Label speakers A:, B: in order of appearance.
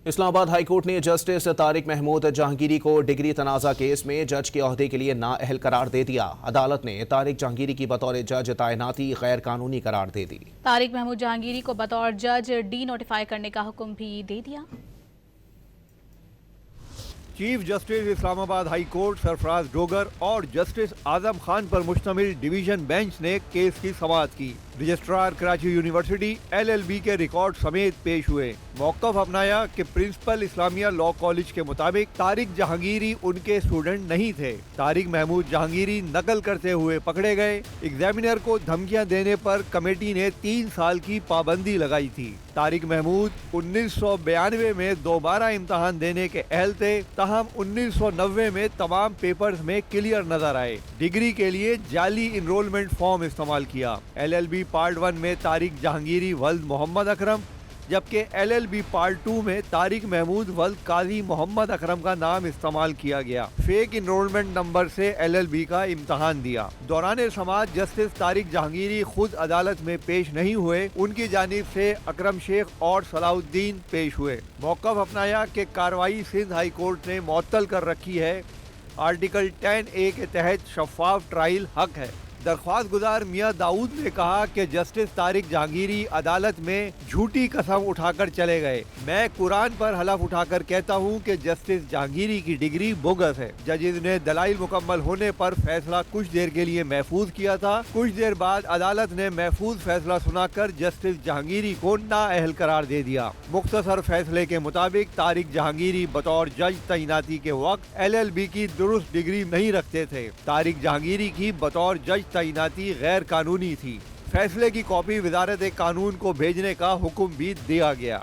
A: اسلام آباد high court نے justice Tariq Mahmood Jahangiri کو ڈگری تنازع کیس میں جج کے عہدے کے لیے نااہل قرار دے دیا۔ عدالت نے طارق جہانگیری کی بطور جج تعیناتی غیر قانونی قرار دے دی۔
B: طارق محمود جہانگیری کو بطور جج ڈی نوٹیفائی کرنے کا حکم بھی دے دیا۔
C: چیف جسٹس اسلام آباد ہائی کورٹ سرفراز ڈوگر اور جسٹس اعظم خان پر مشتمل ڈویژن بینچ نے کیس کی سماعت کی۔ رجسٹرار کراچی یونیورسٹی LLB کے ریکارڈ سمیت پیش ہوئے۔ موقف اپنایا کہ پرنسپل اسلامیہ لاء کالج کے مطابق طارق جہانگیری ان کے اسٹوڈنٹ نہیں تھے۔ طارق محمود جہانگیری نقل کرتے ہوئے پکڑے گئے۔ ایگزامینر کو دھمکیاں دینے پر کمیٹی نے 3 سال کی پابندی لگائی تھی۔ طارق محمود 1992 میں دوبارہ امتحان دینے کے اہل تھے، تاہم 1990 میں تمام پیپرز میں کلیئر نظر آئے۔ ڈگری کے لیے جعلی انرولمنٹ فارم استعمال کیا۔ LLB پارٹ 1 میں طارق جہانگیری ولد محمد اکرم، جبکہ LLB پارٹ 2 میں طارق محمود ولد قاضی محمد اکرم کا نام استعمال کیا گیا۔ فیک انرولمنٹ نمبر سے LLB کا امتحان دیا۔ دوران سماعت جسٹس طارق جہانگیری خود عدالت میں پیش نہیں ہوئے، ان کی جانب سے اکرم شیخ اور صلاح الدین پیش ہوئے۔ موقف اپنایا کہ کارروائی سندھ ہائی کورٹ نے معطل کر رکھی ہے۔ آرٹیکل 10A کے تحت شفاف ٹرائل حق ہے۔ درخواست گزار میاں داؤد نے کہا کہ جسٹس طارق جہانگیری عدالت میں جھوٹی قسم اٹھا کر چلے گئے۔ میں قرآن پر حلف اٹھا کر کہتا ہوں کہ جسٹس جہانگیری کی ڈگری بوگس ہے۔ ججز نے دلائل مکمل ہونے پر فیصلہ کچھ دیر کے لیے محفوظ کیا تھا۔ کچھ دیر بعد عدالت نے محفوظ فیصلہ سنا کر جسٹس جہانگیری کو نااہل قرار دے دیا۔ مختصر فیصلے کے مطابق طارق جہانگیری بطور جج تعیناتی کے وقت LLB کی درست ڈگری نہیں رکھتے تھے۔ طارق جہانگیری کی بطور جج تعیناتی غیر قانونی تھی۔ فیصلے کی کاپی وزارت قانون کو بھیجنے کا حکم بھی دیا گیا۔